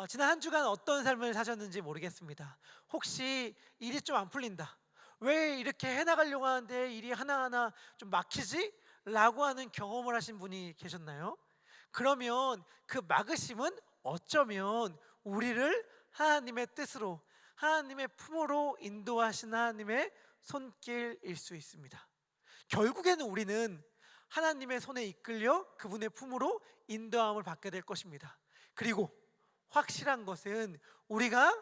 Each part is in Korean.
지난 한 주간 어떤 삶을 사셨는지 모르겠습니다. 혹시 일이 좀 안 풀린다, 왜 이렇게 해나가려고 하는데 일이 하나하나 좀 막히지? 라고 하는 경험을 하신 분이 계셨나요? 그러면 그 막으심은 어쩌면 우리를 하나님의 뜻으로, 하나님의 품으로 인도하신 하나님의 손길일 수 있습니다. 결국에는 우리는 하나님의 손에 이끌려 그분의 품으로 인도함을 받게 될 것입니다. 그리고 확실한 것은 우리가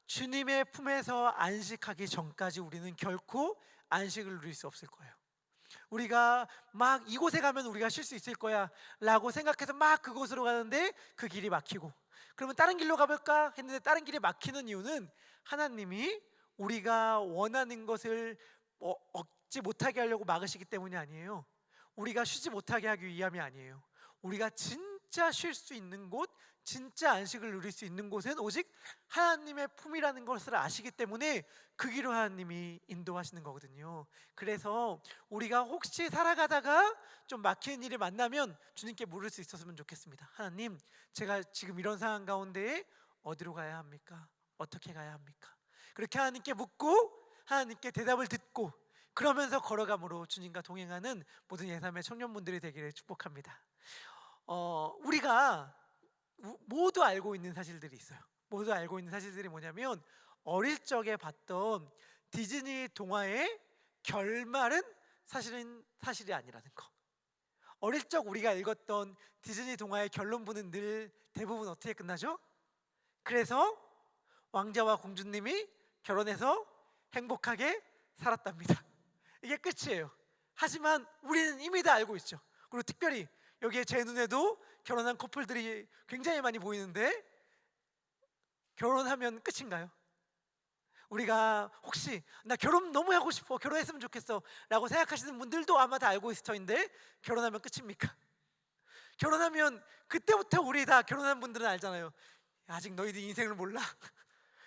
주님의 품에서 안식하기 전까지 우리는 결코 안식을 누릴 수 없을 거예요. 우리가 막 이곳에 가면 우리가 쉴 수 있을 거야 라고 생각해서 막 그곳으로 가는데 그 길이 막히고, 그러면 다른 길로 가볼까 했는데 다른 길이 막히는 이유는 하나님이 우리가 원하는 것을 얻지 못하게 하려고 막으시기 때문이 아니에요. 우리가 쉬지 못하게 하기 위함이 아니에요. 우리가 진짜 쉴 수 있는 곳, 진짜 안식을 누릴 수 있는 곳은 오직 하나님의 품이라는 것을 아시기 때문에 그 길로 하나님이 인도하시는 거거든요. 그래서 우리가 혹시 살아가다가 좀 막히는 일이 만나면 주님께 물을 수 있었으면 좋겠습니다. 하나님, 제가 지금 이런 상황 가운데에 어디로 가야 합니까? 어떻게 가야 합니까? 그렇게 하나님께 묻고 하나님께 대답을 듣고, 그러면서 걸어감으로 주님과 동행하는 모든 예삼의 청년분들이 되기를 축복합니다. 우리가 모두 알고 있는 사실들이 있어요. 모두 알고 있는 사실들이 뭐냐면, 어릴 적에 봤던 디즈니 동화의 결말은 사실은 사실이 아니라는 거. 어릴 적 우리가 읽었던 디즈니 동화의 결론부는 늘 대부분 어떻게 끝나죠? 그래서 왕자와 공주님이 결혼해서 행복하게 살았답니다. 이게 끝이에요. 하지만 우리는 이미 다 알고 있죠. 그리고 특별히 여기에 제 눈에도 결혼한 커플들이 굉장히 많이 보이는데, 결혼하면 끝인가요? 우리가 혹시 나 결혼 너무 하고 싶어, 결혼했으면 좋겠어 라고 생각하시는 분들도 아마 다 알고 있을 터인데, 결혼하면 끝입니까? 결혼하면 그때부터, 우리 다 결혼한 분들은 알잖아요. 아직 너희들 인생을 몰라.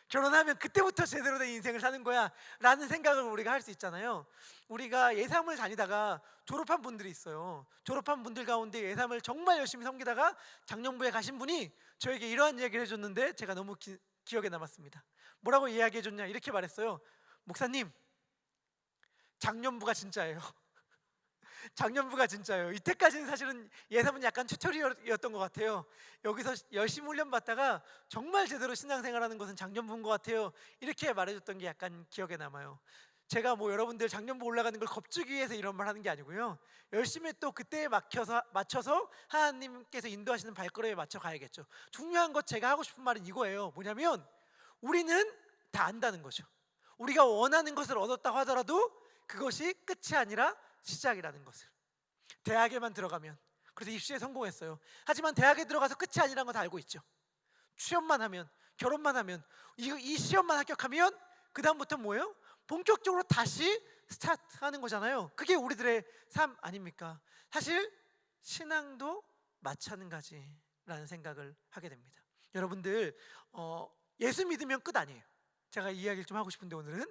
결혼하면 그때부터 제대로 된 인생을 사는 거야 라는 생각을 우리가 할 수 있잖아요. 우리가 예삼을 다니다가 졸업한 분들이 있어요. 졸업한 분들 가운데 예삼을 정말 열심히 섬기다가 작년부에 가신 분이 저에게 이러한 얘기를 해줬는데 제가 너무 기억에 남았습니다. 뭐라고 이야기해줬냐, 이렇게 말했어요. 목사님, 작년부가 진짜예요. 작년부가 진짜예요. 이때까지는 사실은 예삼은 약간 튜토리얼이었던 것 같아요. 여기서 열심히 훈련받다가 정말 제대로 신앙생활하는 것은 작년부인 것 같아요. 이렇게 말해줬던 게 약간 기억에 남아요. 제가 뭐 여러분들 작년부 올라가는 걸 겁주기 위해서 이런 말 하는 게 아니고요, 열심히 또 그때에 맞춰서 하나님께서 인도하시는 발걸음에 맞춰 가야겠죠. 중요한 것, 제가 하고 싶은 말은 이거예요. 뭐냐면 우리는 다 안다는 거죠. 우리가 원하는 것을 얻었다고 하더라도 그것이 끝이 아니라 시작이라는 것을. 대학에만 들어가면, 그래서 입시에 성공했어요. 하지만 대학에 들어가서 끝이 아니라는 거 다 알고 있죠. 취업만 하면, 결혼만 하면, 이 시험만 합격하면 그 다음부터 뭐예요? 본격적으로 다시 스타트하는 거잖아요. 그게 우리들의 삶 아닙니까? 사실 신앙도 마찬가지라는 생각을 하게 됩니다. 여러분들, 예수 믿으면 끝 아니에요. 제가 이 이야기를 좀 하고 싶은데, 오늘은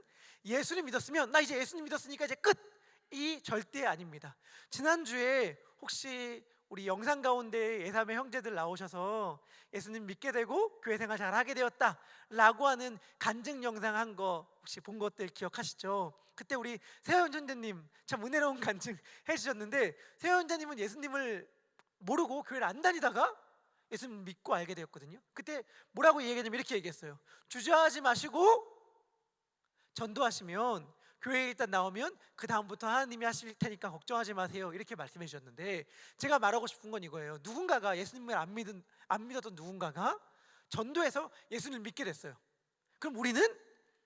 예수님 믿었으면 나 이제 예수님 믿었으니까 이제 끝, 이 절대 아닙니다. 지난주에 혹시 우리 영상 가운데 예삼의 형제들 나오셔서 예수님 믿게 되고 교회 생활 잘하게 되었다 라고 하는 간증 영상 한 거 혹시 본 것들 기억하시죠? 그때 우리 세현 전재님 참 은혜로운 간증 해주셨는데, 세현 전재님은 예수님을 모르고 교회를 안 다니다가 예수님 믿고 알게 되었거든요. 그때 뭐라고 얘기했냐면 이렇게 얘기했어요. 주저하지 마시고 전도하시면, 교회에 일단 나오면 그 다음부터 하나님이 하실 테니까 걱정하지 마세요, 이렇게 말씀해 주셨는데, 제가 말하고 싶은 건 이거예요. 누군가가 예수님을 안 믿었던 누군가가 전도해서 예수님을 믿게 됐어요. 그럼 우리는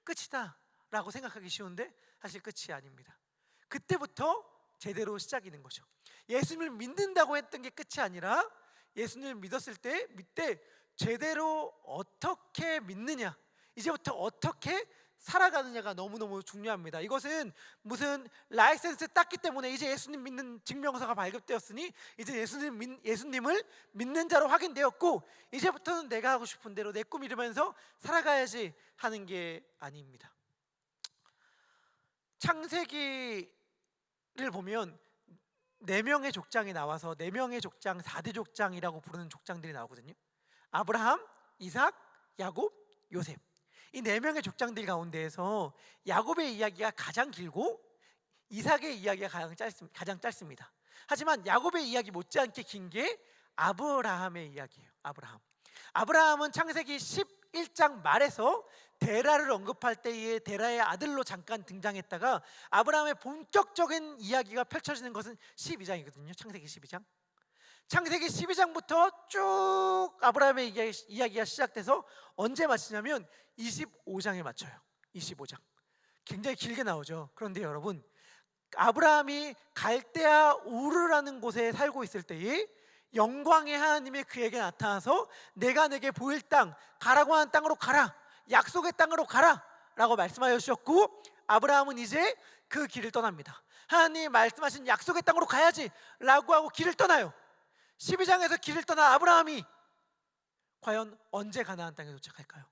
끝이다 라고 생각하기 쉬운데 사실 끝이 아닙니다. 그때부터 제대로 시작이 있는 거죠. 예수님을 믿는다고 했던 게 끝이 아니라, 예수님을 믿었을 때 제대로 어떻게 믿느냐, 이제부터 어떻게 살아가느냐가 너무너무 중요합니다. 이것은 무슨 라이센스 땄기 때문에 이제 예수님 믿는 증명서가 발급되었으니 이제 예수님을 믿는 자로 확인되었고 이제부터는 내가 하고 싶은 대로 내 꿈 이루면서 살아가야지 하는 게 아닙니다. 창세기를 보면 4명의 족장이 나와서 4명의 족장, 4대 족장이라고 부르는 족장들이 나오거든요. 아브라함, 이삭, 야곱, 요셉. 이 네 명의 족장들 가운데에서 야곱의 이야기가 가장 길고 이삭의 이야기가 가장 짧습니다. 하지만 야곱의 이야기 못지않게 긴 게 아브라함의 이야기예요. 아브라함은 창세기 11장 말에서 데라를 언급할 때에 데라의 아들로 잠깐 등장했다가 아브라함의 본격적인 이야기가 펼쳐지는 것은 12장이거든요. 창세기 12장. 창세기 12장부터 쭉 아브라함의 이야기가 시작돼서 언제 마치냐면 25장에 맞춰요. 25장. 굉장히 길게 나오죠. 그런데 여러분, 아브라함이 갈대아 우르라는 곳에 살고 있을 때에 영광의 하나님이 그에게 나타나서 내가 내게 보일 땅, 가라고 하는 땅으로 가라, 약속의 땅으로 가라 라고 말씀하여 주셨고, 아브라함은 이제 그 길을 떠납니다. 하나님이 말씀하신 약속의 땅으로 가야지 라고 하고 길을 떠나요. 12장에서 길을 떠난 아브라함이 과연 언제 가나안 땅에 도착할까요?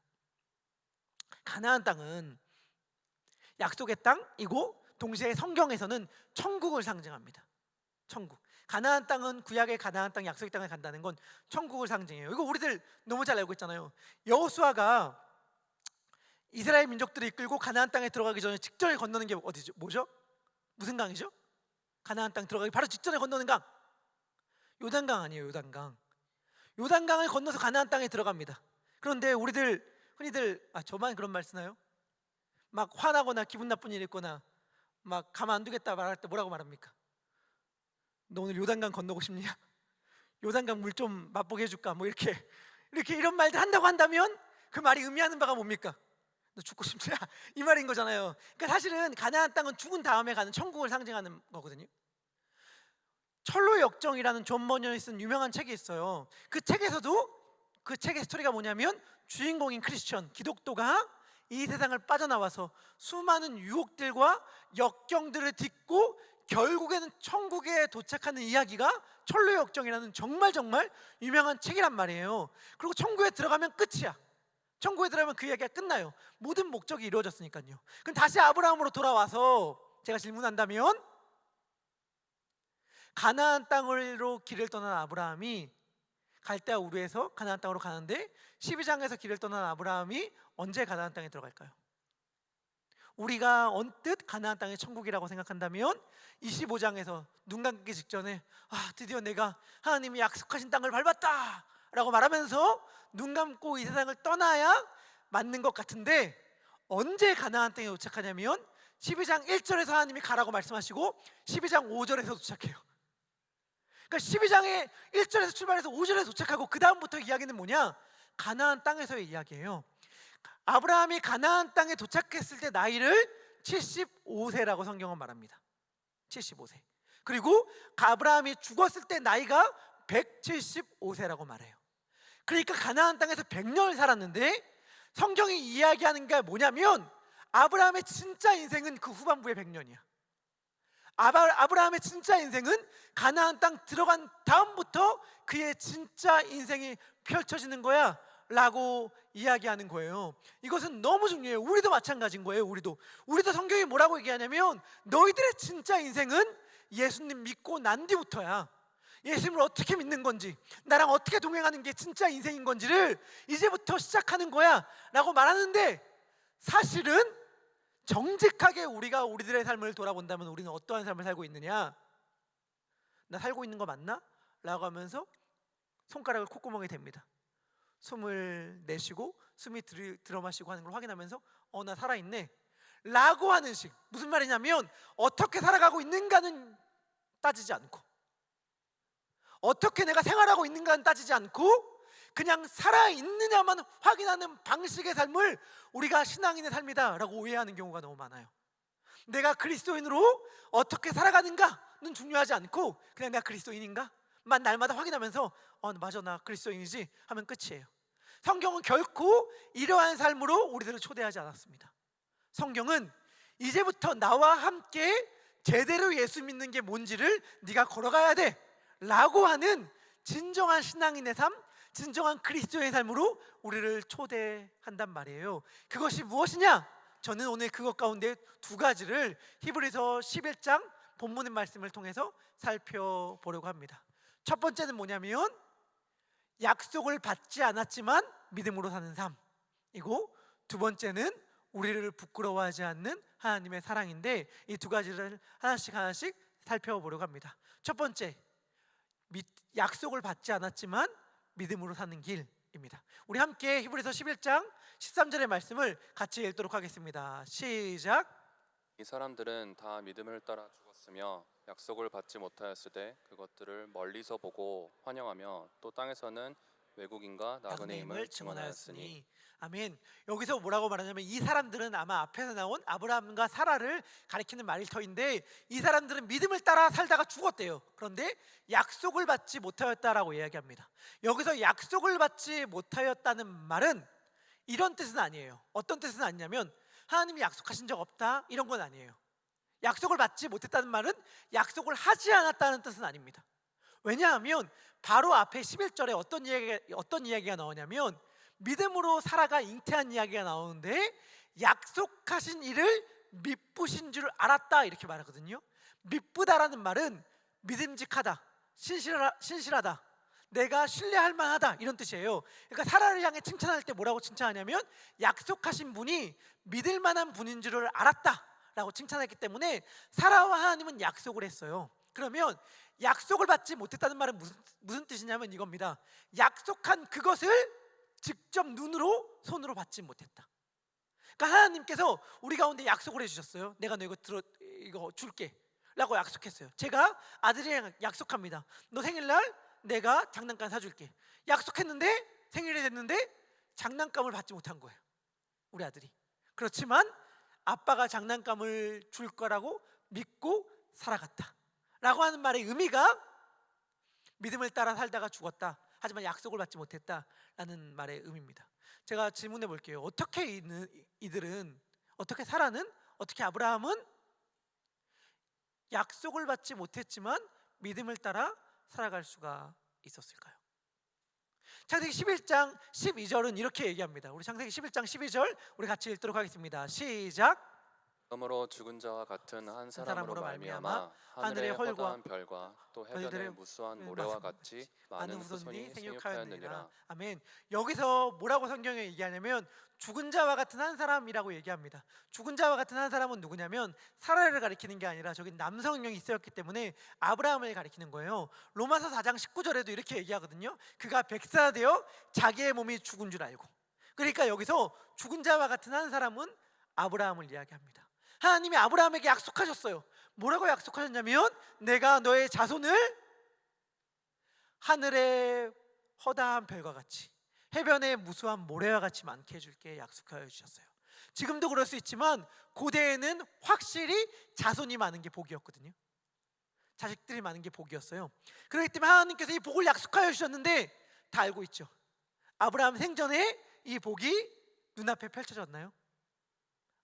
가나안 땅은 약속의 땅이고 동시에 성경에서는 천국을 상징합니다. 천국. 가나안 땅은 구약의 가나안 땅, 약속의 땅에 간다는 건 천국을 상징해요. 이거 우리들 너무 잘 알고 있잖아요. 여호수아가 이스라엘 민족들을 이끌고 가나안 땅에 들어가기 전에 직전에 건너는 게 어디죠? 뭐죠? 무슨 강이죠? 가나안 땅 들어가기 바로 직전에 건너는 강. 요단강 아니에요. 요단강을 건너서 가나안 땅에 들어갑니다. 그런데 우리들 흔히들 저만 그런 말 쓰나요? 막 화나거나 기분 나쁜 일 있거나 막 가만 안 두겠다 말할 때 뭐라고 말합니까? 너 오늘 요단강 건너고 싶냐? 요단강 물 좀 맛보게 해줄까? 뭐 이렇게 이런 말들 한다고 한다면 그 말이 의미하는 바가 뭡니까? 너 죽고 싶냐? 이 말인 거잖아요. 그러니까 사실은 가나안 땅은 죽은 다음에 가는 천국을 상징하는 거거든요. 철로의 역정이라는 존 버년이 쓴 유명한 책이 있어요. 그 책에서도 그 책의 스토리가 뭐냐면 주인공인 크리스천, 기독교가 이 세상을 빠져나와서 수많은 유혹들과 역경들을 딛고 결국에는 천국에 도착하는 이야기가 철로의 역정이라는 정말 유명한 책이란 말이에요. 그리고 천국에 들어가면 끝이야. 천국에 들어가면 그 이야기가 끝나요. 모든 목적이 이루어졌으니까요. 그럼 다시 아브라함으로 돌아와서 제가 질문한다면, 가나안 땅으로 길을 떠난 아브라함이 갈대아 우르에서 가나안 땅으로 가는데 12장에서 길을 떠난 아브라함이 언제 가나안 땅에 들어갈까요? 우리가 언뜻 가나안 땅의 천국이라고 생각한다면 25장에서 눈 감기 직전에 드디어 내가 하나님이 약속하신 땅을 밟았다 라고 말하면서 눈 감고 이 세상을 떠나야 맞는 것 같은데, 언제 가나안 땅에 도착하냐면 12장 1절에서 하나님이 가라고 말씀하시고 12장 5절에서 도착해요. 그러니까 12장에 1절에서 출발해서 5절에 도착하고 그 다음부터 이야기는 뭐냐? 가나안 땅에서의 이야기예요. 아브라함이 가나안 땅에 도착했을 때 나이를 75세라고 성경은 말합니다. 75세. 그리고 아브라함이 죽었을 때 나이가 175세라고 말해요. 그러니까 가나안 땅에서 100년을 살았는데, 성경이 이야기하는 게 뭐냐면 아브라함의 진짜 인생은 그 후반부의 100년이야. 아브라함의 진짜 인생은 가나안 땅 들어간 다음부터 그의 진짜 인생이 펼쳐지는 거야 라고 이야기하는 거예요. 이것은 너무 중요해요. 우리도 마찬가지인 거예요. 우리도 성경이 뭐라고 얘기하냐면 너희들의 진짜 인생은 예수님 믿고 난 뒤부터야. 예수님을 어떻게 믿는 건지, 나랑 어떻게 동행하는 게 진짜 인생인 건지를 이제부터 시작하는 거야 라고 말하는데, 사실은 정직하게 우리가 우리들의 삶을 돌아본다면 우리는 어떠한 삶을 살고 있느냐? 나 살고 있는 거 맞나? 라고 하면서 손가락을 콧구멍에 댑니다. 숨을 내쉬고 숨이 들어마시고 하는 걸 확인하면서 나 살아있네 라고 하는 식. 무슨 말이냐면 어떻게 살아가고 있는가는 따지지 않고, 어떻게 내가 생활하고 있는가는 따지지 않고, 그냥 살아있느냐만 확인하는 방식의 삶을 우리가 신앙인의 삶이다 라고 오해하는 경우가 너무 많아요. 내가 그리스도인으로 어떻게 살아가는가는 중요하지 않고 그냥 내가 그리스도인인가? 만 날마다 확인하면서 맞아, 나 그리스도인이지 하면 끝이에요. 성경은 결코 이러한 삶으로 우리들을 초대하지 않았습니다. 성경은 이제부터 나와 함께 제대로 예수 믿는 게 뭔지를 네가 걸어가야 돼 라고 하는 진정한 신앙인의 삶, 진정한 그리스도의 삶으로 우리를 초대한단 말이에요. 그것이 무엇이냐? 저는 오늘 그것 가운데 두 가지를 히브리서 11장 본문의 말씀을 통해서 살펴보려고 합니다. 첫 번째는 뭐냐면 약속을 받지 않았지만 믿음으로 사는 삶이고, 두 번째는 우리를 부끄러워하지 않는 하나님의 사랑인데, 이 두 가지를 하나씩 살펴보려고 합니다. 첫 번째, 약속을 받지 않았지만 믿음으로 사는 길입니다. 우리 함께 히브리서 11장 13절의 말씀을 같이 읽도록 하겠습니다. 시작. 이 사람들은 다 믿음을 따라 죽었으며 약속을 받지 못하였을 때 그것들을 멀리서 보고 환영하며 또 땅에서는 외국인과 나그네임을 증언하였으니. 아멘. 여기서 뭐라고 말하냐면, 이 사람들은 아마 앞에서 나온 아브라함과 사라를 가리키는 말일터인데, 이 사람들은 믿음을 따라 살다가 죽었대요. 그런데 약속을 받지 못하였다라고 이야기합니다. 여기서 약속을 받지 못하였다는 말은 이런 뜻은 아니에요. 어떤 뜻은 아니냐면, 하나님이 약속하신 적 없다 이런 건 아니에요. 약속을 받지 못했다는 말은 약속을 하지 않았다는 뜻은 아닙니다. 왜냐하면 바로 앞에 11절에 어떤 이야기가 나오냐면, 믿음으로 사라가 잉태한 이야기가 나오는데, 약속하신 이를 미쁘신 줄 알았다 이렇게 말하거든요. 미쁘다라는 말은 믿음직하다, 신실하다, 내가 신뢰할 만하다 이런 뜻이에요. 그러니까 사라를 향해 칭찬할 때 뭐라고 칭찬하냐면, 약속하신 분이 믿을 만한 분인 줄을 알았다 라고 칭찬했기 때문에 사라와 하나님은 약속을 했어요. 그러면 약속을 받지 못했다는 말은 무슨 뜻이냐면 이겁니다. 약속한 그것을 직접 눈으로 손으로 받지 못했다. 그러니까 하나님께서 우리 가운데 약속을 해주셨어요. 내가 너 이거 줄게 라고 약속했어요. 제가 아들이랑 약속합니다. 너 생일날 내가 장난감 사줄게. 약속했는데 생일이 됐는데 장난감을 받지 못한 거예요, 우리 아들이. 그렇지만 아빠가 장난감을 줄 거라고 믿고 살아갔다 라고 하는 말의 의미가, 믿음을 따라 살다가 죽었다, 하지만 약속을 받지 못했다라는 말의 의미입니다. 제가 질문해 볼게요. 어떻게 이들은, 어떻게 사라는, 어떻게 아브라함은 약속을 받지 못했지만 믿음을 따라 살아갈 수가 있었을까요? 창세기 11장 12절은 이렇게 얘기합니다. 우리 창세기 11장 12절 우리 같이 읽도록 하겠습니다. 시작. 그러므로 죽은 자와 같은 한 사람으로 사람으로 말미암아 하늘의 허다한 별과 또 해변의 무수한 모래와 같이 많은 후손이 생육하였느니라. 아멘. 여기서 뭐라고 성경에 얘기하냐면, 죽은 자와 같은 한 사람이라고 얘기합니다. 죽은 자와 같은 한 사람은 누구냐면, 사라를 가리키는 게 아니라 저기 남성형이 있었기 때문에 아브라함을 가리키는 거예요. 로마서 4장 19절에도 이렇게 얘기하거든요. 그가 백사가 되어 자기의 몸이 죽은 줄 알고. 그러니까 여기서 죽은 자와 같은 한 사람은 아브라함을 이야기합니다. 하나님이 아브라함에게 약속하셨어요. 뭐라고 약속하셨냐면, 내가 너의 자손을 하늘의 허다한 별과 같이 해변의 무수한 모래와 같이 많게 해줄게 약속하여 주셨어요. 지금도 그럴 수 있지만 고대에는 확실히 자손이 많은 게 복이었거든요. 자식들이 많은 게 복이었어요. 그렇기 때문에 하나님께서 이 복을 약속하여 주셨는데, 다 알고 있죠. 아브라함 생전에 이 복이 눈앞에 펼쳐졌나요?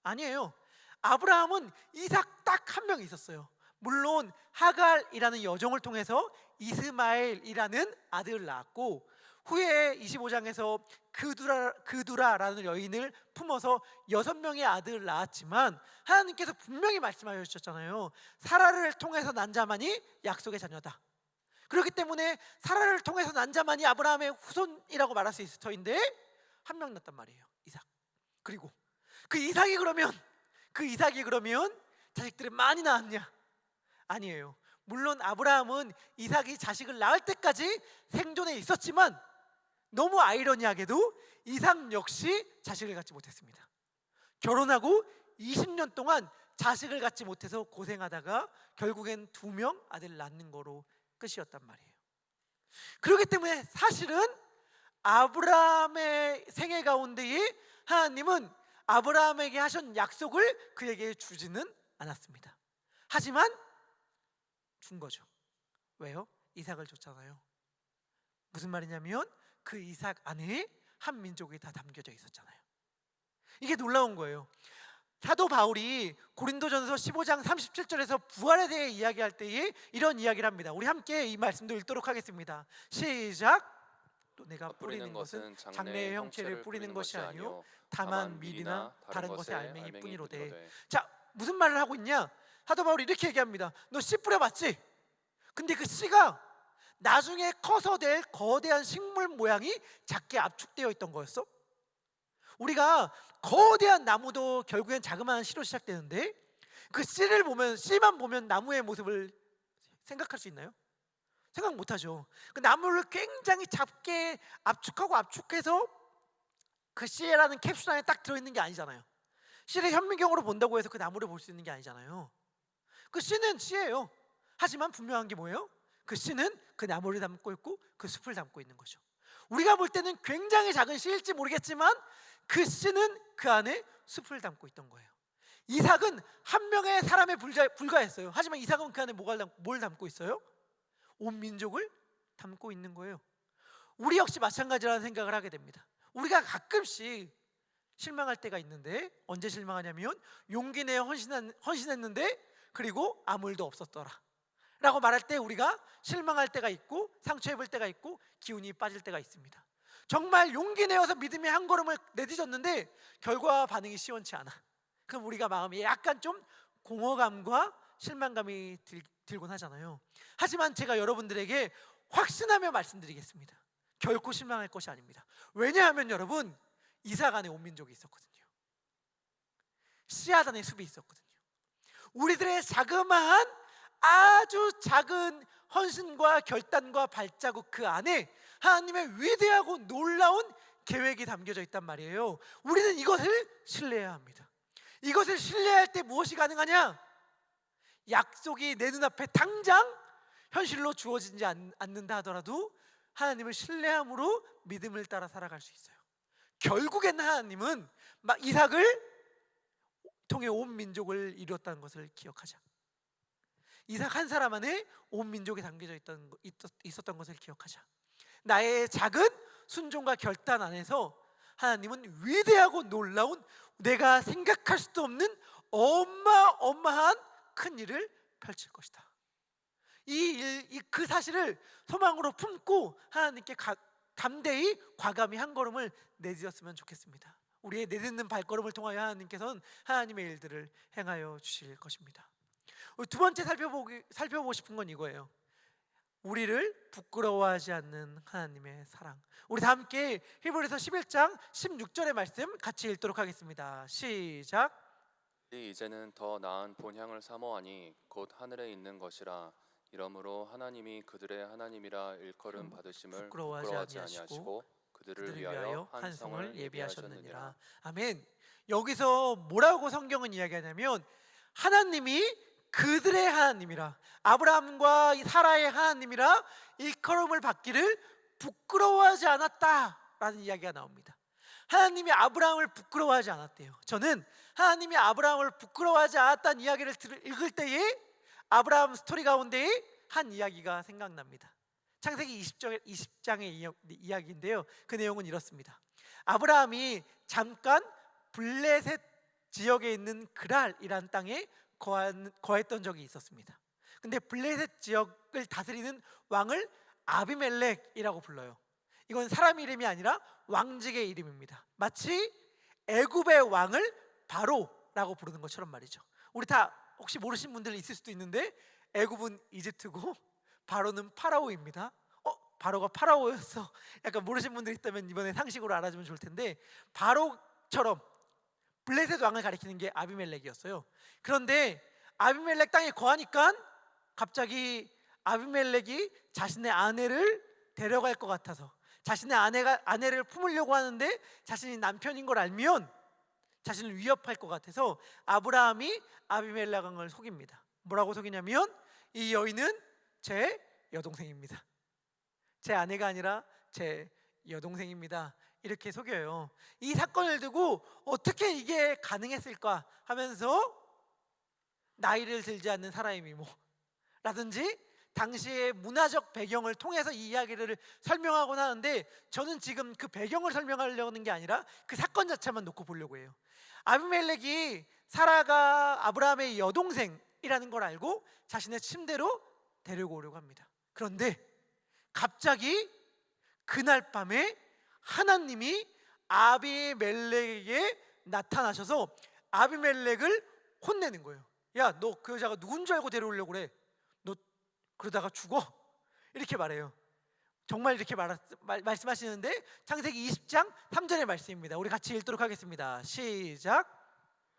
아니에요. 아브라함은 이삭 딱 한 명 있었어요. 물론 하갈이라는 여종을 통해서 이스마엘이라는 아들을 낳았고, 후에 25장에서 그두라라는 여인을 품어서 6명의 아들을 낳았지만, 하나님께서 분명히 말씀하여 주셨잖아요. 사라를 통해서 난 자만이 약속의 자녀다. 그렇기 때문에 사라를 통해서 난 자만이 아브라함의 후손이라고 말할 수 있을 터인데, 한 명 낳았단 말이에요, 이삭. 그리고 그 이삭이 그러면 자식들이 많이 낳았냐? 아니에요. 물론 아브라함은 이삭이 자식을 낳을 때까지 생존해 있었지만, 너무 아이러니하게도 이삭 역시 자식을 갖지 못했습니다. 결혼하고 20년 동안 자식을 갖지 못해서 고생하다가 결국엔 2명 아들을 낳는 거로 끝이었단 말이에요. 그렇기 때문에 사실은 아브라함의 생애 가운데에 하나님은 아브라함에게 하신 약속을 그에게 주지는 않았습니다. 하지만 준 거죠. 왜요? 이삭을 줬잖아요. 무슨 말이냐면, 그 이삭 안에 한 민족이 다 담겨져 있었잖아요. 이게 놀라운 거예요. 사도 바울이 고린도전서 15장 37절에서 부활에 대해 이야기할 때에 이런 이야기를 합니다. 우리 함께 이 말씀도 읽도록 하겠습니다. 시작. 또 내가 뿌리는 것은 장래의 형체를 뿌리는 것이 아니요 다만 밀이나 다른 것의 알맹이뿐이로되. 자, 무슨 말을 하고 있냐? 사도 바울이 이렇게 얘기합니다. 너 씨 뿌려봤지? 근데 그 씨가 나중에 커서 될 거대한 식물 모양이 작게 압축되어 있던 거였어? 우리가 거대한 나무도 결국엔 자그마한 씨로 시작되는데 그 씨를 보면, 씨만 보면 나무의 모습을 생각할 수 있나요? 생각 못하죠. 그 나무를 굉장히 작게 압축하고 압축해서 그 씨라는 캡슐 안에 딱 들어있는 게 아니잖아요. 씨를 현미경으로 본다고 해서 그 나무를 볼 수 있는 게 아니잖아요. 그 씨는 씨예요. 하지만 분명한 게 뭐예요? 그 씨는 그 나무를 담고 있고 그 숲을 담고 있는 거죠. 우리가 볼 때는 굉장히 작은 씨일지 모르겠지만 그 씨는 그 안에 숲을 담고 있던 거예요. 이삭은 한 명의 사람에 불과했어요. 하지만 이삭은 그 안에 뭘 담고 있어요? 온 민족을 담고 있는 거예요. 우리 역시 마찬가지라는 생각을 하게 됩니다. 우리가 가끔씩 실망할 때가 있는데, 언제 실망하냐면 용기 내어 헌신했는데 그리고 아무 일도 없었더라 라고 말할 때 우리가 실망할 때가 있고 상처 입을 때가 있고 기운이 빠질 때가 있습니다. 정말 용기 내어서 믿음의 한 걸음을 내딛었는데 결과 반응이 시원치 않아. 그럼 우리가 마음이 약간 좀 공허감과 실망감이 들곤 하잖아요. 하지만 제가 여러분들에게 확신하며 말씀드리겠습니다. 결코 실망할 것이 아닙니다. 왜냐하면 여러분, 이삭 안에 온 민족이 있었거든요. 씨앗 안에 숲이 있었거든요. 우리들의 자그마한 아주 작은 헌신과 결단과 발자국 그 안에 하나님의 위대하고 놀라운 계획이 담겨져 있단 말이에요. 우리는 이것을 신뢰해야 합니다. 이것을 신뢰할 때 무엇이 가능하냐? 약속이 내 눈앞에 당장 현실로 주어지지 않는다 하더라도 하나님을 신뢰함으로 믿음을 따라 살아갈 수 있어요. 결국엔 하나님은 이삭을 통해 온 민족을 이루었다는 것을 기억하자. 이삭 한 사람 안에 온 민족이 담겨져 있었던 것을 기억하자. 나의 작은 순종과 결단 안에서 하나님은 위대하고 놀라운, 내가 생각할 수도 없는 어마어마한 큰 일을 펼칠 것이다. 그 사실을 소망으로 품고 하나님께 담대히 과감히 한 걸음을 내딛었으면 좋겠습니다. 우리의 내딛는 발걸음을 통하여 하나님께서는 하나님의 일들을 행하여 주실 것입니다. 두 번째 살펴보고 싶은 건 이거예요. 우리를 부끄러워하지 않는 하나님의 사랑. 우리 다 함께 히브리서 11장 16절의 말씀 같이 읽도록 하겠습니다. 시작. 이제는 더 나은 본향을 사모하니 곧 하늘에 있는 것이라. 이러므로 하나님이 그들의 하나님이라 일컬음 받으심을 부끄러워하지 아니하시고 그들을 위하여 한 성을 예비하셨느니라. 아멘. 여기서 뭐라고 성경은 이야기하냐면 하나님이 그들의 하나님이라, 아브라함과 사라의 하나님이라 일컬음을 받기를 부끄러워하지 않았다라는 이야기가 나옵니다. 하나님이 아브라함을 부끄러워하지 않았대요. 저는 하나님이 아브라함을 부끄러워하지 않았다는 이야기를 읽을 때에 아브라함 스토리 가운데에 한 이야기가 생각납니다. 창세기 20장의 이야기인데요, 그 내용은 이렇습니다. 아브라함이 잠깐 블레셋 지역에 있는 그랄이라는 땅에 거했던 적이 있었습니다. 근데 블레셋 지역을 다스리는 왕을 아비멜렉이라고 불러요. 이건 사람 이름이 아니라 왕직의 이름입니다. 마치 애굽의 왕을 바로라고 부르는 것처럼 말이죠. 우리 다 혹시 모르신 분들 있을 수도 있는데 애굽은 이집트고 바로는 파라오입니다. 바로가 파라오였어. 약간 모르신 분들 있다면 이번에 상식으로 알아주면 좋을 텐데, 바로처럼 블레셋 왕을 가리키는 게 아비멜렉이었어요. 그런데 아비멜렉 땅에 거하니까 갑자기 아비멜렉이 자신의 아내를 데려갈 것 같아서, 자신의 아내를 품으려고 하는데 자신이 남편인 걸 알면 자신을 위협할 것 같아서 아브라함이 아비멜렉 왕을 속입니다. 뭐라고 속이냐면, 이 여인은 제 여동생입니다. 제 아내가 아니라 제 여동생입니다. 이렇게 속여요. 이 사건을 두고 어떻게 이게 가능했을까 하면서 나이를 들지 않는 사라의 미모라든지 당시의 문화적 배경을 통해서 이 이야기를 설명하곤 하는데, 저는 지금 그 배경을 설명하려는 게 아니라 그 사건 자체만 놓고 보려고 해요. 아비멜렉이 사라가 아브라함의 여동생이라는 걸 알고 자신의 침대로 데리고 오려고 합니다. 그런데 갑자기 그날 밤에 하나님이 아비멜렉에게 나타나셔서 아비멜렉을 혼내는 거예요. 야, 너 그 여자가 누군 줄 알고 데려오려고 그래? 너 그러다가 죽어. 이렇게 말해요. 정말 이렇게 말씀하시는데 창세기 20장 3절의 말씀입니다. 우리 같이 읽도록 하겠습니다. 시작.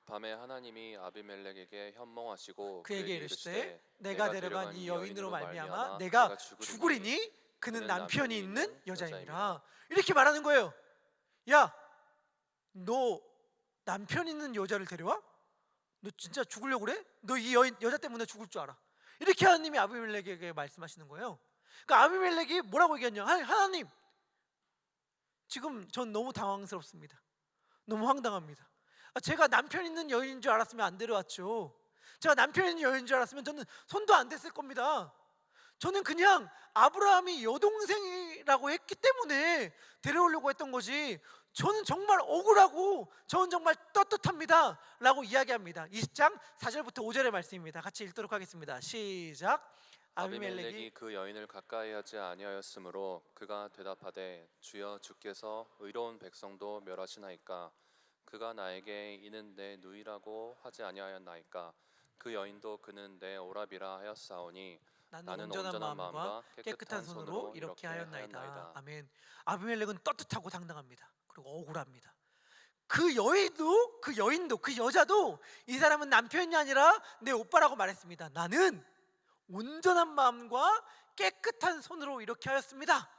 밤에 하나님이 아비멜렉에게 현몽하시고 그에게 이르시되 내가 데려간 이 여인으로 말미암아 내가 죽으리니 그는 남편이 있는 여자이니라. 이렇게 말하는 거예요. 야, 너 남편 있는 여자를 데려와? 너 진짜 죽으려고 그래? 너 이 여자 때문에 죽을 줄 알아. 이렇게 하나님이 아비멜렉에게 말씀하시는 거예요. 그러니까 아비멜렉이 뭐라고 얘기했냐? 하나님, 지금 전 너무 당황스럽습니다. 너무 황당합니다. 제가 남편 있는 여인인 줄 알았으면 안 데려왔죠. 제가 남편 있는 여인인 줄 알았으면 저는 손도 안 댔을 겁니다. 저는 그냥 아브라함이 여동생이라고 했기 때문에 데려오려고 했던 거지, 저는 정말 억울하고 저는 정말 떳떳합니다 라고 이야기합니다. 20장 4절부터 5절의 말씀입니다. 같이 읽도록 하겠습니다. 시작. 아비멜렉이 그 여인을 가까이 하지 아니하였으므로 그가 대답하되 주여 주께서 의로운 백성도 멸하시나이까. 그가 나에게 이는 내 누이라고 하지 아니하였나이까. 그 여인도 그는 내 오라비라 하였사오니 나는 온전한 마음과 깨끗한 손으로 이렇게 하였나이다. 아멘. 아비멜렉은 떳떳하고 당당합니다. 그리고 억울합니다. 그 여인도 그 여자도 이 사람은 남편이 아니라 내 오빠라고 말했습니다. 나는 온전한 마음과 깨끗한 손으로 이렇게 하였습니다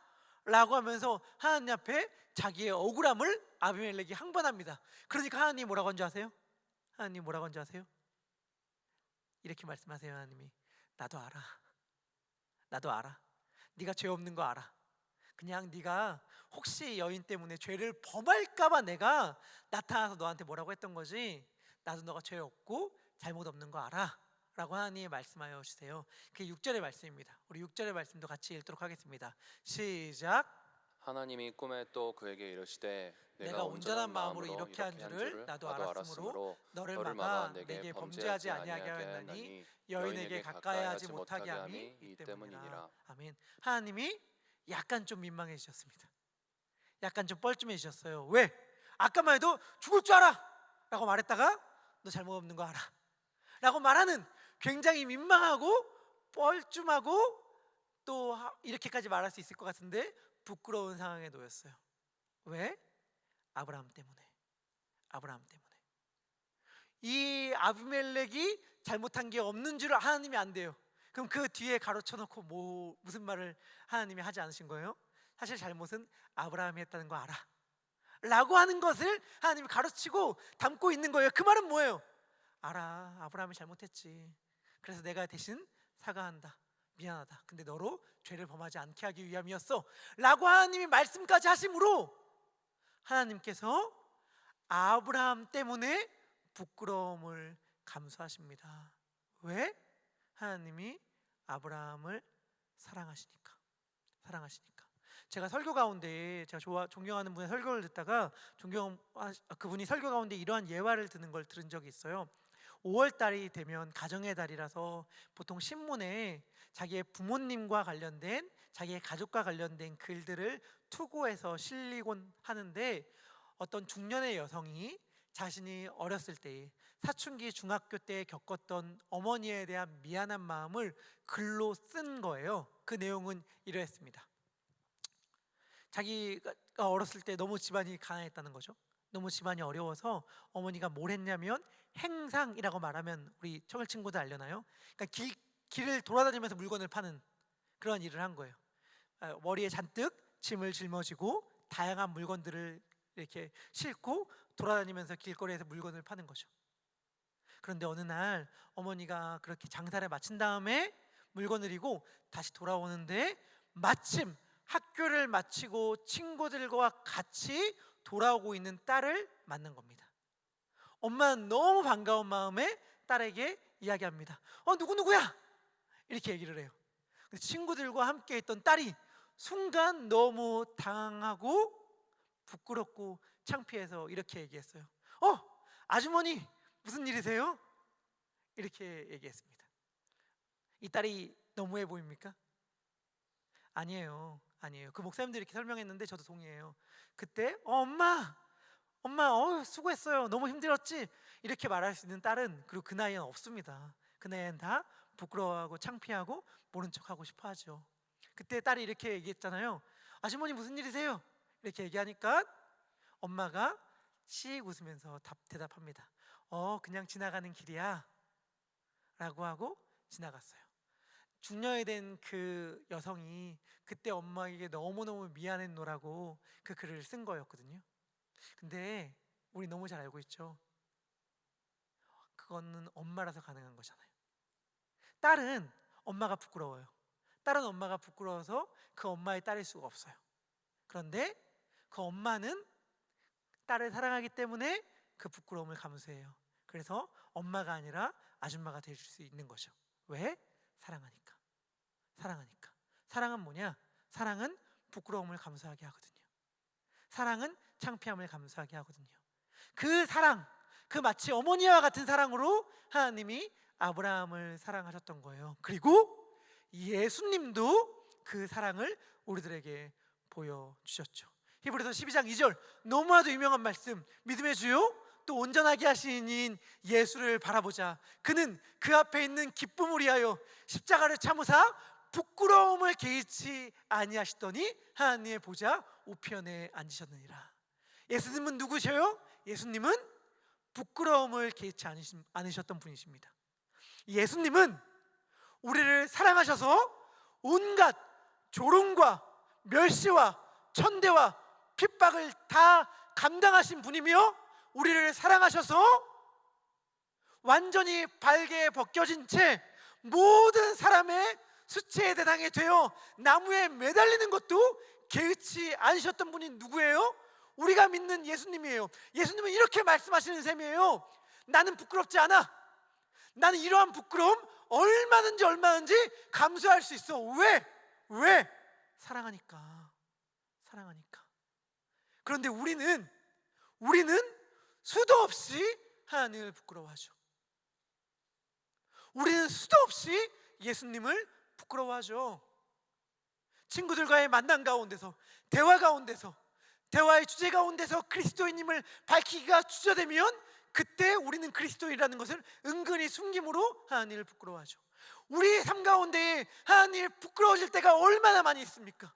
라고 하면서 하나님 앞에 자기의 억울함을 아비멜렉이 항변합니다. 그러니까 하나님 뭐라고 한 줄 아세요? 하나님 뭐라고 한 줄 아세요? 이렇게 말씀하세요. 하나님이 나도 알아. 나도 알아. 네가 죄 없는 거 알아. 그냥 네가 혹시 여인 때문에 죄를 범할까 봐 내가 나타나서 너한테 뭐라고 했던 거지, 나도 너가 죄 없고 잘못 없는 거 알아 라고 하나님이 말씀하여 주세요. 그게 6절의 말씀입니다. 우리 6절의 말씀도 같이 읽도록 하겠습니다. 시작. 하나님이 꿈에 또 그에게 이르시되 내가 온전한 마음으로 이렇게 한 줄을 나도 알았으므로 너를 막아 내게 범죄하지 아니하게 하였나니 여인에게 가까이 하지 못하게 함이 이 때문이니라. 아멘. 하나님이 약간 좀 민망해지셨습니다. 약간 좀 뻘쭘해지셨어요. 왜? 아까만 해도 죽을 줄 알아 라고 말했다가 너 잘못 없는 거 알아 라고 말하는, 굉장히 민망하고 뻘쭘하고 또 이렇게까지 말할 수 있을 것 같은데 부끄러운 상황에 놓였어요. 왜? 아브라함 때문에. 아브라함 때문에. 이 아비멜렉이 잘못한 게 없는 줄 하나님이 안 돼요. 그럼 그 뒤에 가로쳐 놓고 무슨 말을 하나님이 하지 않으신 거예요? 사실 잘못은 아브라함이 했다는 거 알아 라고 하는 것을 하나님이 가로치고 담고 있는 거예요. 그 말은 뭐예요? 알아, 아브라함이 잘못했지. 그래서 내가 대신 사과한다. 미안하다. 근데 너로 죄를 범하지 않게 하기 위함이었어 라고 하나님이 말씀까지 하심으로 하나님께서 아브라함 때문에 부끄러움을 감수하십니다. 왜? 하나님이 아브라함을 사랑하시니까. 제가 설교 가운데 제가 존경하는 분의 설교를 듣다가 그분이 설교 가운데 이러한 예화를 드는 걸 들은 적이 있어요. 5월 달이 되면 가정의 달이라서 보통 신문에 자기의 부모님과 관련된, 자기의 가족과 관련된 글들을 투고해서 실리곤 하는데, 어떤 중년의 여성이 자신이 어렸을 때 사춘기 중학교 때 겪었던 어머니에 대한 미안한 마음을 글로 쓴 거예요. 그 내용은 이러했습니다. 자기가 어렸을 때 너무 집안이 가난했다는 거죠. 너무 집안이 어려워서 어머니가 뭘 했냐면, 행상이라고 말하면 우리 청일 친구들 알려나요? 그러니까 길을 돌아다니면서 물건을 파는 그런 일을 한 거예요. 머리에 잔뜩 짐을 짊어지고 다양한 물건들을 이렇게 싣고 돌아다니면서 길거리에서 물건을 파는 거죠. 그런데 어느 날 어머니가 그렇게 장사를 마친 다음에 물건을 이고 다시 돌아오는데 마침 학교를 마치고 친구들과 같이 돌아오고 있는 딸을 만난 겁니다. 엄마는 너무 반가운 마음에 딸에게 이야기합니다. 누구누구야? 이렇게 얘기를 해요. 근데 친구들과 함께 있던 딸이 순간 너무 당황하고 부끄럽고 창피해서 이렇게 얘기했어요. 아주머니 무슨 일이세요? 이렇게 얘기했습니다. 이 딸이 너무해 보입니까? 아니에요. 그 목사님들이 이렇게 설명했는데 저도 동의해요. 그때 엄마 수고했어요. 너무 힘들었지? 이렇게 말할 수 있는 딸은, 그리고 그 나이엔 없습니다. 그 나이엔 다 부끄러워하고 창피하고 모른 척하고 싶어 하죠. 그때 딸이 이렇게 얘기했잖아요. 아주머니 무슨 일이세요? 이렇게 얘기하니까 엄마가 씩 웃으면서 대답합니다. 그냥 지나가는 길이야 라고 하고 지나갔어요. 중년이 된 그 여성이 그때 엄마에게 너무너무 미안했노라고 그 글을 쓴 거였거든요. 근데 우리 너무 잘 알고 있죠. 그거는 엄마라서 가능한 거잖아요. 딸은 엄마가 부끄러워요. 딸은 엄마가 부끄러워서 그 엄마의 딸일 수가 없어요. 그런데 그 엄마는 딸을 사랑하기 때문에 그 부끄러움을 감수해요. 그래서 엄마가 아니라 아줌마가 될 수 있는 거죠. 왜? 사랑하니까. 사랑하니까. 사랑은 뭐냐? 사랑은 부끄러움을 감수하게 하거든요. 사랑은 창피함을 감수하게 하거든요. 그 사랑, 그 마치 어머니와 같은 사랑으로 하나님이 아브라함을 사랑하셨던 거예요. 그리고 예수님도 그 사랑을 우리들에게 보여주셨죠. 히브리서 12장 2절, 너무나도 유명한 말씀, 믿음의 주요 또 온전하게 하시는 이인 예수를 바라보자. 그는 그 앞에 있는 기쁨을 위하여 십자가를 참으사 부끄러움을 개의치 아니하시더니 하나님의 보좌 우편에 앉으셨느니라. 예수님은 누구셔요? 예수님은 부끄러움을 개의치 않으셨던 분이십니다. 예수님은 우리를 사랑하셔서 온갖 조롱과 멸시와 천대와 핍박을 다 감당하신 분이며, 우리를 사랑하셔서 완전히 발개 벗겨진 채 모든 사람의 수치의 대상이 되어 나무에 매달리는 것도 개의치 않으셨던 분이 누구예요? 우리가 믿는 예수님이에요. 예수님은 이렇게 말씀하시는 셈이에요. 나는 부끄럽지 않아. 나는 이러한 부끄러움 얼마든지 감수할 수 있어. 왜? 사랑하니까. 사랑하니까. 그런데 우리는 수도 없이 하나님을 부끄러워하죠. 우리는 수도 없이 예수님을 부끄러워하죠. 친구들과의 만남 가운데서, 대화 가운데서, 대화의 주제 가운데서 그리스도인임을 밝히기가 주저되면 그때 우리는 그리스도인이라는 것을 은근히 숨김으로 하나님을 부끄러워하죠. 우리의 삶 가운데 하나님을 부끄러워질 때가 얼마나 많이 있습니까?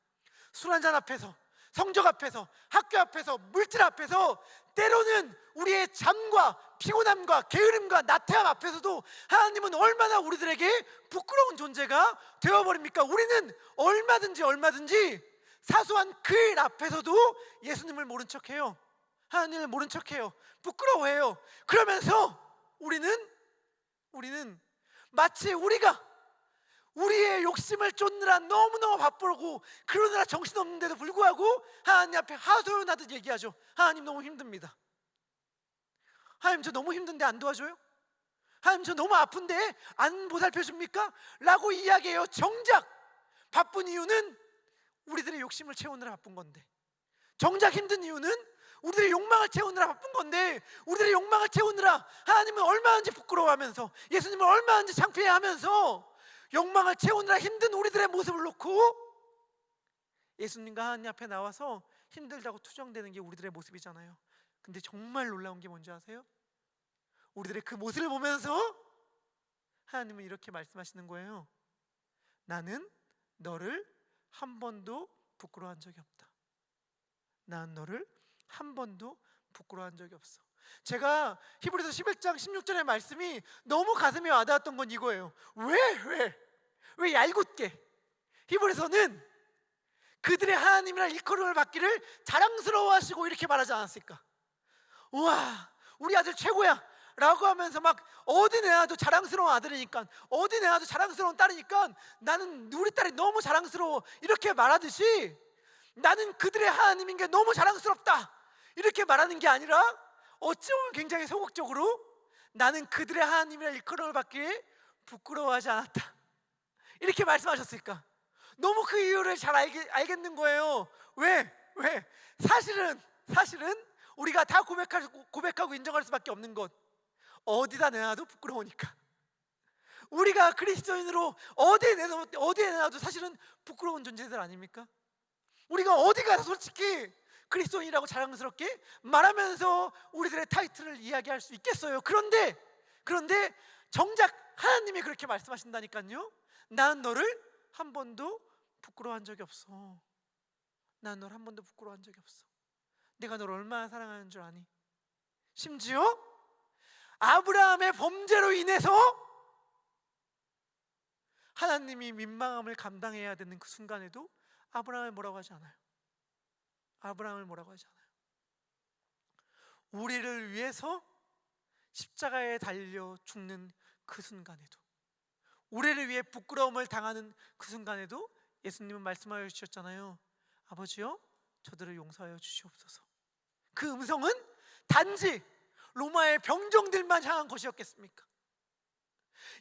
술 한잔 앞에서, 성적 앞에서, 학교 앞에서, 물질 앞에서, 때로는 우리의 잠과 피곤함과 게으름과 나태함 앞에서도 하나님은 얼마나 우리들에게 부끄러운 존재가 되어버립니까? 우리는 얼마든지 사소한 그 일 앞에서도 예수님을 모른 척해요. 하나님을 모른 척해요. 부끄러워해요. 그러면서 우리는 마치 우리가 우리의 욕심을 쫓느라 너무너무 바쁘고 그러느라 정신없는데도 불구하고 하나님 앞에 하소연하듯 얘기하죠. 하나님 너무 힘듭니다. 하나님 저 너무 힘든데 안 도와줘요? 하나님 저 너무 아픈데 안 보살펴줍니까? 라고 이야기해요. 정작 바쁜 이유는 우리들의 욕심을 채우느라 바쁜 건데, 정작 힘든 이유는 우리들의 욕망을 채우느라 바쁜 건데, 우리들의 욕망을 채우느라 하나님은 얼마든지 부끄러워하면서, 예수님은 얼마든지 창피해하면서 욕망을 채우느라 힘든 우리들의 모습을 놓고 예수님과 하나님 앞에 나와서 힘들다고 투정되는 게 우리들의 모습이잖아요. 근데 정말 놀라운 게 뭔지 아세요? 우리들의 그 모습을 보면서 하나님은 이렇게 말씀하시는 거예요. 나는 너를 한 번도 부끄러워한 적이 없다. 난 너를 한 번도 부끄러워한 적이 없어. 제가 히브리서 11장 16절의 말씀이 너무 가슴에 와닿았던 건 이거예요. 왜 얄궂게 히브리서는 그들의 하나님이라 일컬음을 받기를 자랑스러워하시고 이렇게 말하지 않았을까? 우와, 우리 아들 최고야 라고 하면서 막 어디 내놔도 자랑스러운 아들이니까, 어디 내놔도 자랑스러운 딸이니까 나는 우리 딸이 너무 자랑스러워 이렇게 말하듯이, 나는 그들의 하나님인 게 너무 자랑스럽다 이렇게 말하는 게 아니라 어찌 보면 굉장히 소극적으로 나는 그들의 하나님이라 일컬음을 받기에 부끄러워하지 않았다 이렇게 말씀하셨을까? 너무 그 이유를 잘 알겠는 거예요. 왜? 사실은 우리가 다 고백하고 인정할 수밖에 없는 것, 어디다 내놔도 부끄러우니까. 우리가 그리스도인으로 어디에 내놔도 사실은 부끄러운 존재들 아닙니까? 우리가 어디 가서 솔직히 그리스도인이라고 자랑스럽게 말하면서 우리들의 타이틀을 이야기할 수 있겠어요. 그런데 정작 하나님이 그렇게 말씀하신다니까요. 난 너를 한 번도 부끄러워한 적이 없어. 난 널 한 번도 부끄러워한 적이 없어. 내가 널 얼마나 사랑하는 줄 아니? 심지어 아브라함의 범죄로 인해서 하나님이 민망함을 감당해야 되는 그 순간에도 아브라함을 뭐라고 하지 않아요. 아브라함을 뭐라고 하지 않아요. 우리를 위해서 십자가에 달려 죽는 그 순간에도, 우리를 위해 부끄러움을 당하는 그 순간에도 예수님은 말씀하여 주셨잖아요. 아버지여, 저들을 용서하여 주시옵소서. 그 음성은 단지 로마의 병정들만 향한 것이었겠습니까?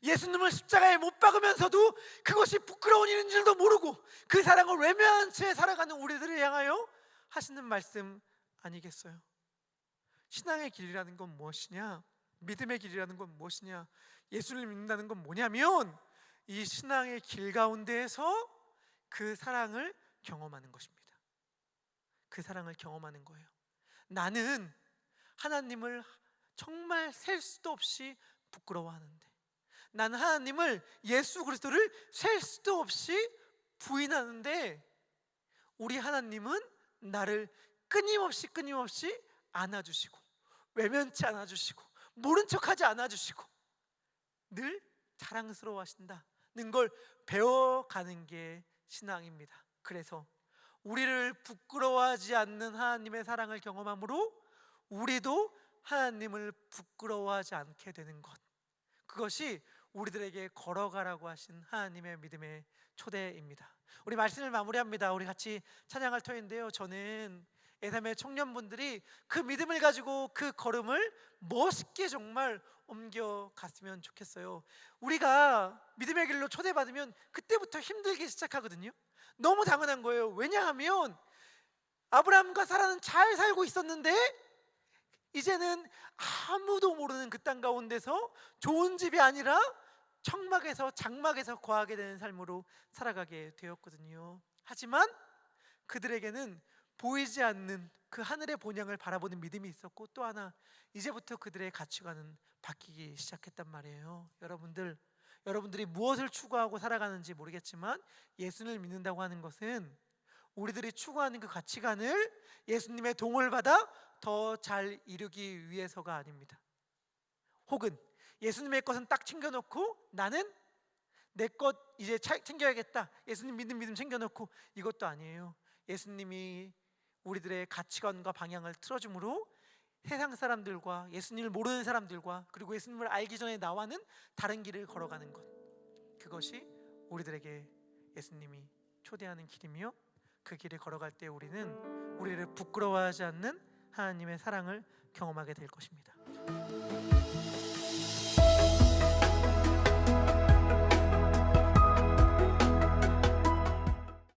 예수님을 십자가에 못 박으면서도 그것이 부끄러운 일인 줄도 모르고 그 사랑을 외면한 채 살아가는 우리들을 향하여 하시는 말씀 아니겠어요? 신앙의 길이라는 건 무엇이냐? 믿음의 길이라는 건 무엇이냐? 예수를 믿는다는 건 뭐냐면 이 신앙의 길 가운데에서 그 사랑을 경험하는 것입니다. 그 사랑을 경험하는 거예요. 나는 하나님을 정말 셀 수도 없이 부끄러워하는데, 나는 하나님을, 예수 그리스도를 셀 수도 없이 부인하는데, 우리 하나님은 나를 끊임없이 안아주시고 외면치 않아주시고 모른 척하지 않아주시고 늘 자랑스러워하신다는 걸 배워가는 게 신앙입니다. 그래서 우리를 부끄러워하지 않는 하나님의 사랑을 경험함으로 우리도 하나님을 부끄러워하지 않게 되는 것, 그것이 우리들에게 걸어가라고 하신 하나님의 믿음의 초대입니다. 우리 말씀을 마무리합니다. 우리 같이 찬양할 터인데요, 저는 예삼의 청년분들이 그 믿음을 가지고 그 걸음을 멋있게 정말 옮겨갔으면 좋겠어요. 우리가 믿음의 길로 초대받으면 그때부터 힘들기 시작하거든요. 너무 당연한 거예요. 왜냐하면 아브라함과 사라는 잘 살고 있었는데 이제는 아무도 모르는 그 땅 가운데서 좋은 집이 아니라 장막에서 거하게 되는 삶으로 살아가게 되었거든요. 하지만 그들에게는 보이지 않는 그 하늘의 본향을 바라보는 믿음이 있었고, 또 하나, 이제부터 그들의 가치관은 바뀌기 시작했단 말이에요. 여러분들이 무엇을 추구하고 살아가는지 모르겠지만 예수를 믿는다고 하는 것은 우리들이 추구하는 그 가치관을 예수님의 도움을 받아 더 잘 이루기 위해서가 아닙니다. 혹은 예수님의 것은 딱 챙겨놓고 나는 내 것 이제 챙겨야겠다, 예수님 믿는 믿음 챙겨놓고, 이것도 아니에요. 예수님이 우리들의 가치관과 방향을 틀어줌으로 세상 사람들과 예수님을 모르는 사람들과 그리고 예수님을 알기 전에 나와는 다른 길을 걸어가는 것, 그것이 우리들에게 예수님이 초대하는 길이며, 그 길을 걸어갈 때 우리는 우리를 부끄러워하지 않는 하나님의 사랑을 경험하게 될 것입니다.